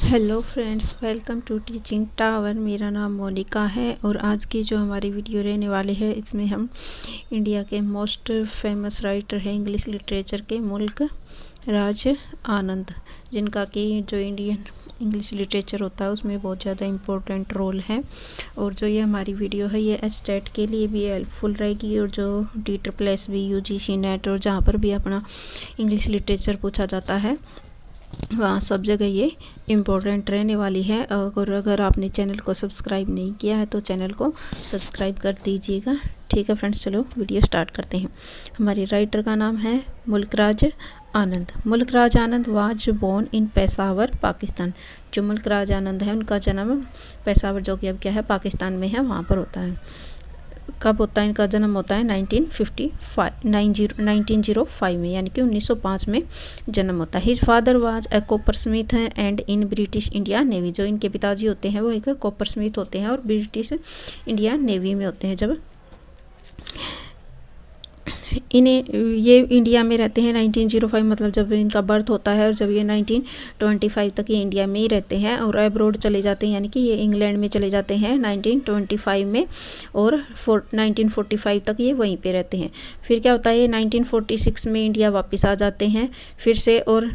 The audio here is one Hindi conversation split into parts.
Hello friends, welcome to teaching tower. मेरा नाम मोनिका है और आज की जो हमारी वीडियो रहने वाली है इसमें हम इंडिया के मोस्ट फेमस राइटर हैं इंग्लिश लिटरेचर के मुल्क राज आनंद, जिनका कि जो इंडियन इंग्लिश लिटरेचर होता है उसमें बहुत ज़्यादा इम्पोर्टेंट रोल है। और जो ये हमारी वीडियो है ये एचटेट के लिए भी हेल्पफुल रहेगी और जो DSSB UGC नेट और जहाँ पर भी अपना इंग्लिश लिटरेचर पूछा जाता है वहाँ सब जगह ये इम्पोर्टेंट रहने वाली है। और अगर आपने चैनल को सब्सक्राइब नहीं किया है तो चैनल को सब्सक्राइब कर दीजिएगा। ठीक है फ्रेंड्स, चलो वीडियो स्टार्ट करते हैं। हमारे राइटर का नाम है Mulk Raj Anand. Mulk Raj Anand was born in Peshawar, Pakistan. जो मुल्कराज आनंद है उनका जन्म पेशावर, जो कि अब क्या है पाकिस्तान में है, वहाँ पर होता है। कब होता है इनका जन्म? होता है 1905 में, यानी कि 1905 में जन्म होता है। His father was a copper Smith and in British India navy. जो इनके पिताजी होते हैं वो एक कॉपर स्मिथ होते हैं और ब्रिटिश इंडिया नेवी में होते हैं। जब ये इंडिया में रहते हैं 1905, मतलब जब इनका बर्थ होता है, और जब ये 1925 तक ये इंडिया में ही रहते हैं और अब्रॉड चले जाते हैं, यानी कि ये इंग्लैंड में चले जाते हैं 1925 में, और 1945 तक ये वहीं पे रहते हैं। फिर क्या होता है, ये 1946 में इंडिया वापस आ जाते हैं फिर से, और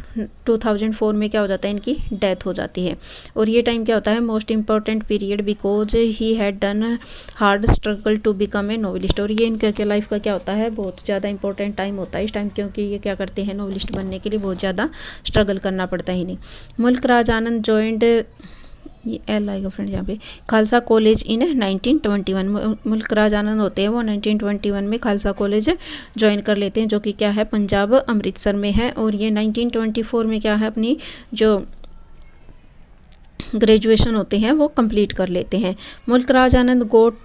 2004 में क्या हो जाता है, इनकी डेथ हो जाती है। और ये टाइम क्या होता है, most important period because he had done hard struggle to become a novelist. और ये इनके लाइफ का क्या होता है, बहुत ज़्यादा इंपॉर्टेंट टाइम होता है इस टाइम, क्योंकि ये क्या करते हैं, नोवेलिस्ट बनने के लिए बहुत ज़्यादा स्ट्रगल करना पड़ता है इन्हें। मुल्कराज आनंद जॉइंड, ये एल आएगा फ्रेंड यहाँ पे, खालसा कॉलेज इन 1921। मुल्कराज आनंद होते हैं वो 1921 में खालसा कॉलेज ज्वाइन कर लेते हैं, जो कि क्या है पंजाब अमृतसर में है। और ये 1924 में क्या है अपनी जो ग्रेजुएशन होते हैं वो कंप्लीट कर लेते हैं। मुल्कराज आनंद गोट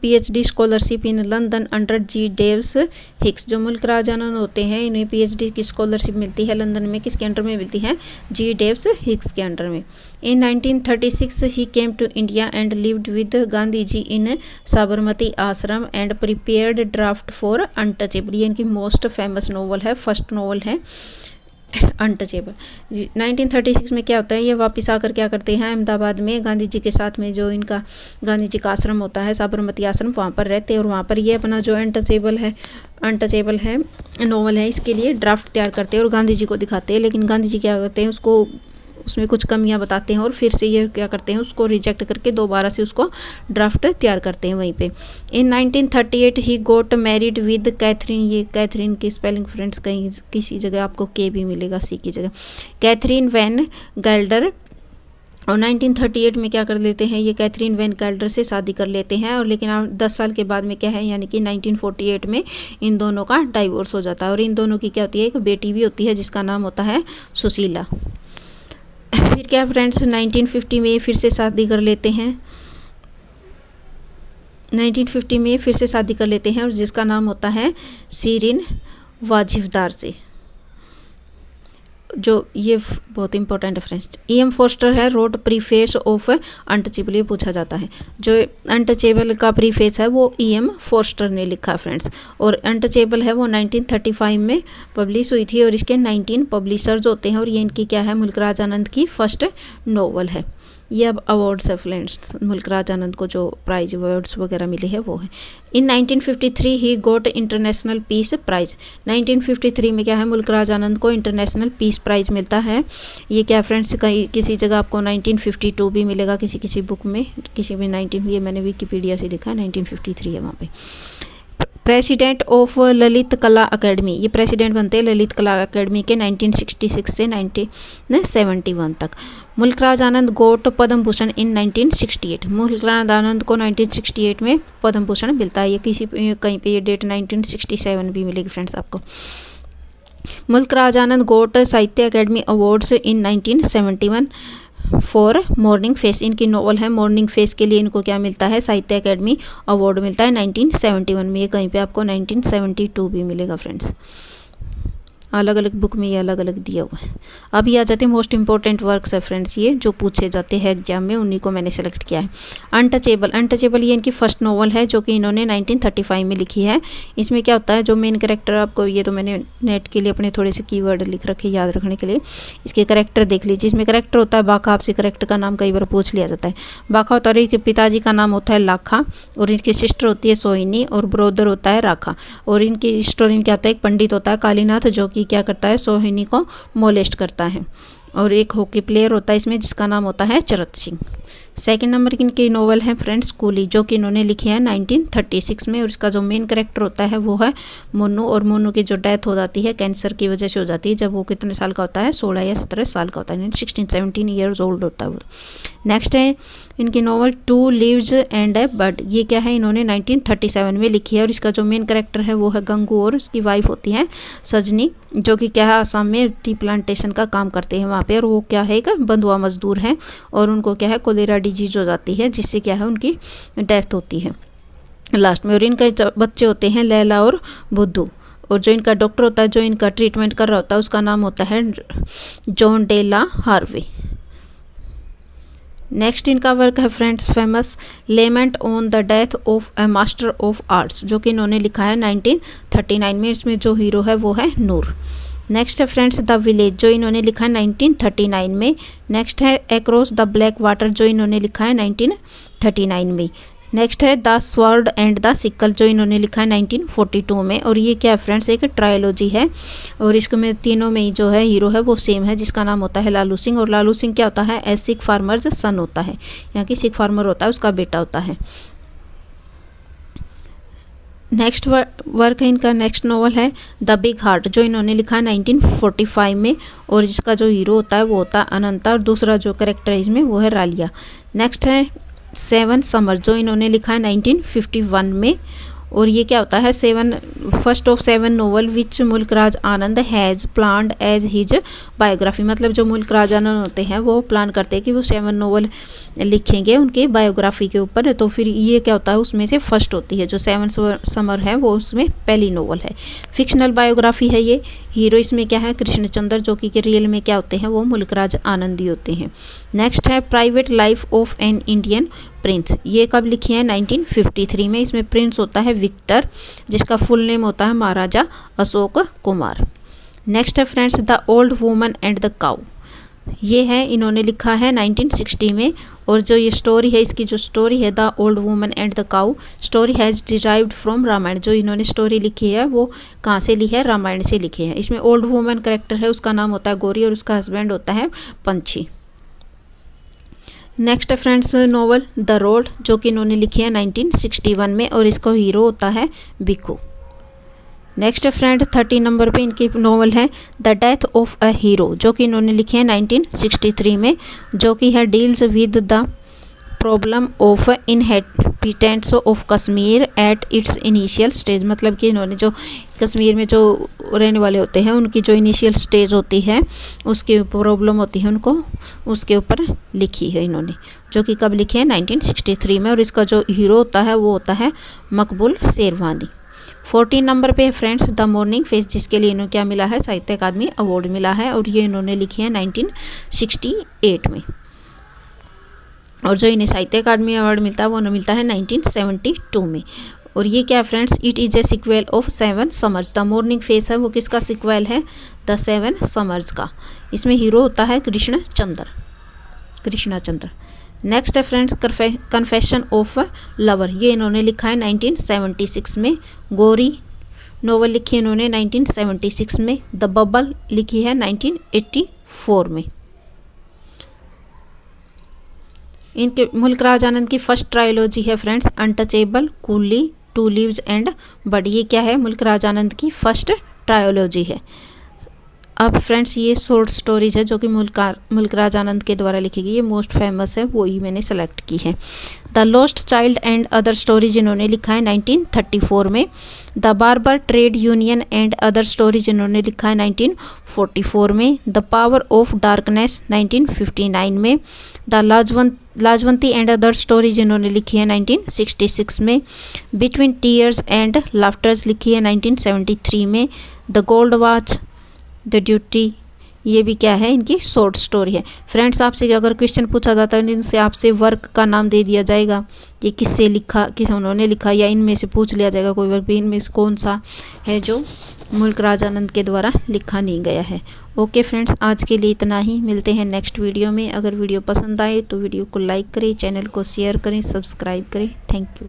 PhD scholarship in London under G. Dawes Hicks. जो मुल्कराज आनंद होते हैं इन्हें PhD की स्कॉलरशिप मिलती है लंदन में, किसके अंडर में मिलती है? G. डेव्स हिक्स के अंडर में। इन 1936 ही came to India and lived with Gandhi ji in Sabarmati Ashram and prepared draft for untouchable. ये इनकी मोस्ट फेमस नॉवल है, फर्स्ट नॉवल है अनटचेबल। 1936 में क्या होता है, ये वापस आकर क्या करते हैं, अहमदाबाद में गांधी जी के साथ में जो इनका गांधी जी का आश्रम होता है साबरमती आश्रम, वहाँ पर रहते हैं। और वहाँ पर ये अपना जो अनटचेबल है नॉवल है, इसके लिए ड्राफ्ट तैयार करते हैं और गांधी जी को दिखाते हैं। लेकिन गांधी जी क्या करते हैं, उसको उसमें कुछ कमियां बताते हैं और फिर से ये क्या करते हैं, उसको रिजेक्ट करके दोबारा से उसको ड्राफ्ट तैयार करते हैं वहीं पे। इन 1938 ही गोट मैरिड विद कैथरीन। ये कैथरीन की स्पेलिंग फ्रेंड्स कहीं किसी जगह आपको के भी मिलेगा, सी की जगह, कैथरीन वैन गैल्डर। और 1938 में क्या कर लेते हैं, ये कैथरीन वैन गैल्डर से शादी कर लेते हैं। और लेकिन 10 साल के बाद में क्या है, यानी कि 1948 में इन दोनों का डाइवोर्स हो जाता है। और इन दोनों की क्या होती है, एक बेटी भी होती है जिसका नाम होता है सुशीला। फिर क्या फ्रेंड्स, 1950 में फिर से शादी कर लेते हैं, 1950 में फिर से शादी कर लेते हैं और जिसका नाम होता है सीरिन वाजिफदार से। जो ये बहुत इंपॉर्टेंट है फ्रेंड्स। E.M. फोस्टर है रोड प्रीफेस ऑफ अनटचेबल, ये पूछा जाता है। जो अनटचेबल का प्रीफेस है वो E.M. फोस्टर ने लिखा फ्रेंड्स। और अनटचेबल है वो 1935 में पब्लिश हुई थी और इसके 19 पब्लिशर्स होते हैं। और ये इनकी क्या है, मुल्कराज आनंद की फर्स्ट नॉवल है। ये अब अवार्ड्स है फ्रेंड्स, मुल्कराज आनंद को जो प्राइज अवार्ड्स वगैरह मिले हैं वो है। इन 1953 ही गोट इंटरनेशनल पीस प्राइज। 1953 में क्या है, मुल्कराज आनंद को इंटरनेशनल पीस प्राइज मिलता है। ये क्या फ्रेंड्स, कहीं किसी जगह आपको 1952 भी मिलेगा, किसी बुक में, किसी भी 19, ये मैंने विकिपीडिया से लिखा है, 1953 है वहाँ पे। प्रेसिडेंट ऑफ ललित कला अकेडमी, ये प्रेसिडेंट बनते हैं ललित कला अकेडमी के 1966 से 1971 तक। मुल्कराज आनंद गोट पद्म भूषण इन 1968। मुल्कराज आनंद को 1968 में पद्म भूषण मिलता है। ये कहीं पे ये डेट 1967 भी मिलेगी फ्रेंड्स आपको। मुल्कराज आनंद गोट साहित्य academy awards in 1971 for morning face. इनकी नॉवल है मॉर्निंग फेस के लिए इनको क्या मिलता है, साहित्य अकेडमी अवार्ड मिलता है 1971 में। ये कहीं पे आपको 1972 भी मिलेगा फ्रेंड्स। अलग अलग बुक में ये अलग अलग दिया हुआ है। अब ये आ जाते हैं मोस्ट इंपॉर्टेंट वर्क्स है फ्रेंड्स, ये जो पूछे जाते हैं एग्जाम में, उन्हीं को मैंने सेलेक्ट किया है। अनटचेबल, अनटचेबल ये इनकी फर्स्ट नॉवल है जो कि इन्होंने 1935 में लिखी है। इसमें क्या होता है, जो मेन कैरेक्टर, आपको ये तो मैंने नेट के लिए अपने थोड़े से कीवर्ड लिख रखे याद रखने के लिए, इसके कैरेक्टर देख लीजिए। इसमें कैरेक्टर होता है बाखा, आपसे कैरेक्टर का नाम कई बार पूछ लिया जाता है। बाखा होता है, इनके पिताजी का नाम होता है लाखा, और इनकी सिस्टर होती है सोहिनी, और ब्रोदर होता है राखा। और इनकी स्टोरी में क्या होता है, एक पंडित होता है कालीनाथ जो कि क्या करता है, सोहिनी को मोलेस्ट करता है। और एक हॉकी प्लेयर होता है इसमें जिसका नाम होता है चरत सिंह। सेकंड नंबर की इनकी नॉवल है फ्रेंड्स कूली, जो कि इन्होंने लिखी है 1936 में, और इसका जो मेन कैरेक्टर होता है वो है मोनू। और मोनू की जो डेथ हो जाती है कैंसर की वजह से हो जाती है, जब वो कितने साल का होता है, 16 या 17 साल का होता है, 16-17 ईयर्स ओल्ड होता है वो। नेक्स्ट है इनकी novel two leaves and a bird, ये क्या है, इन्होंने 1937 में लिखी है। और इसका जो मेन कैरेक्टर है वो है गंगू, और उसकी वाइफ होती है सजनी, जो कि क्या है, आसाम में टी प्लांटेशन का काम करते हैं वहाँ पे। और वो क्या है, एक बंधुआ मजदूर है, और उनको क्या है कोलेरा डिजीज हो जाती है, जिससे क्या है उनकी डेथ होती है लास्ट में। और इनके बच्चे होते हैं लैला और बुद्धू। और जो इनका डॉक्टर होता है, जो इनका ट्रीटमेंट कर रहा होता है, उसका नाम होता है जॉन डेला हार्वे। नेक्स्ट इनका वर्क है friends famous lament on the death of a master of arts, जो कि इन्होंने लिखा है 1939 में। इसमें जो हीरो है वो है नूर। नेक्स्ट है फ्रेंड्स द विलेज, जो इन्होंने लिखा है 1939 में। नेक्स्ट है अक्रॉस द ब्लैक वाटर, जो इन्होंने लिखा है 1939 में। नेक्स्ट है the sword and the sickle, जो इन्होंने लिखा है 1942 में। और ये क्या है फ्रेंड्स, एक ट्रायोलॉजी है, और इसके में तीनों में जो है हीरो है वो सेम है, जिसका नाम होता है लालू सिंह। और लालू सिंह क्या होता है, ए सिख फार्मर्स सन होता है, यहाँ की सिख फार्मर होता है उसका बेटा होता है। नेक्स्ट वर्क है इनका, नेक्स्ट नॉवल है द बिग हार्ट, जो इन्होंने लिखा है 1945 में। और जिसका जो हीरो होता है वो होता है अनंता, और दूसरा जो कैरेक्टर है इसमें वो है रालिया। नेक्स्ट है 7 समर, जो इन्होंने लिखा है 1951 में। और ये क्या होता है, first of 7 novel which Mulk Raj Anand has planned as his biography, मतलब जो मुल्क राज आनंद होते हैं वो प्लान करते हैं कि वो 7 नोवेल लिखेंगे उनके बायोग्राफी के ऊपर। तो फिर ये क्या होता है, उसमें से फर्स्ट होती है जो 7 समर है, वो उसमें पहली नोवेल है। फिक्शनल बायोग्राफी है ये। हीरो इसमें क्या है, कृष्णचंद्र, जो कि रियल में क्या होते हैं, वो मुल्क राज आनंद ही होते हैं। नेक्स्ट है private life of an Indian Prince, ये कब लिखी है, 1953 में। इसमें प्रिंस होता है विक्टर, जिसका फुल नेम होता है महाराजा अशोक कुमार। नेक्स्ट है friends the old woman and the cow, ये है इन्होंने लिखा है 1960 में। और जो ये स्टोरी है, इसकी जो स्टोरी है the old woman and the cow, story has derived from Ramayana, जो इन्होंने स्टोरी लिखी है वो कहाँ से ली है, रामायण से लिखी है। इसमें ओल्ड वुमन कैरेक्टर है, उसका नाम होता है गौरी, और उसका हस्बैंड होता है पंछी। नेक्स्ट है फ्रेंड्स नोवेल द रोड, जो कि इन्होंने लिखी है 1961 में, और इसका हीरो होता है बिकू। नेक्स्ट है फ्रेंड 30 नंबर पे इनकी नोवेल है the death of a hero, जो कि इन्होंने लिखी है 1963 में, जो कि है deals with the problem of inhabitants of Kashmir at its initial stage, मतलब कि इन्होंने जो कश्मीर में जो रहने वाले होते हैं उनकी जो इनिशियल स्टेज होती है, उसकी प्रॉब्लम होती है उनको, उसके ऊपर लिखी है इन्होंने, जो कि कब लिखी है 1963 में। और इसका जो हीरो होता है वो होता है मकबूल शेरवानी। 14 नंबर पे फ्रेंड्स द मॉर्निंग फेस, जिसके लिए इन्होंने क्या मिला है, साहित्य अकादमी अवार्ड मिला है, और ये इन्होंने लिखी है 1968 में। और जो इन्हें साहित्य अकादमी अवार्ड मिलता है वो मिलता है 1972 में। और ये क्या है friends, it is a sequel of 7 summers, the morning face है वो किसका सिक्वेल है, द 7 समर्स का। इसमें हीरो होता है कृष्णचंद्र। नेक्स्ट है फ्रेंड्स कन्फेशन ऑफ लवर, ये इन्होंने लिखा है 1976 में। गोरी नोवेल लिखी है इन्होंने 1976 में। द बबल लिखी है 1984 में। इनके मुल्क राज आनंद की फर्स्ट ट्रायोलॉजी है friends untouchable, coolie, two leaves and bud, ये क्या है, मुल्क राज आनंद की फर्स्ट ट्रायोलॉजी है। अब फ्रेंड्स ये शॉर्ट स्टोरीज है जो कि मुल्क राज आनंद के द्वारा लिखी गई, ये मोस्ट फेमस है, वो ही मैंने सेलेक्ट की है। The lost child and other stories इन्होंने लिखा है 1934 में। The barber trade union and other stories इन्होंने लिखा है 1944 में। द पावर ऑफ डार्कनेस 1959 में। The Lajwanti and other stories इन्होंने लिखी है 1966 में। बिटवीन टीयर्स एंड लाफ्टर्स लिखी है 1973 में। The gold watch the duty, ये भी क्या है, इनकी शॉर्ट स्टोरी है। फ्रेंड्स, आपसे अगर क्वेश्चन पूछा जाता है इनसे आपसे वर्क का नाम दे दिया जाएगा, ये किससे लिखा, किस उन्होंने लिखा, या इनमें से पूछ लिया जाएगा कोई वर्क भी, इनमें से कौन सा है जो मुल्क राज आनंद के द्वारा लिखा नहीं गया है। ओके फ्रेंड्स, आज के लिए इतना ही, मिलते हैं नेक्स्ट वीडियो में। अगर वीडियो पसंद आए तो वीडियो को लाइक करें, चैनल को शेयर करें, सब्सक्राइब करें। Thank you.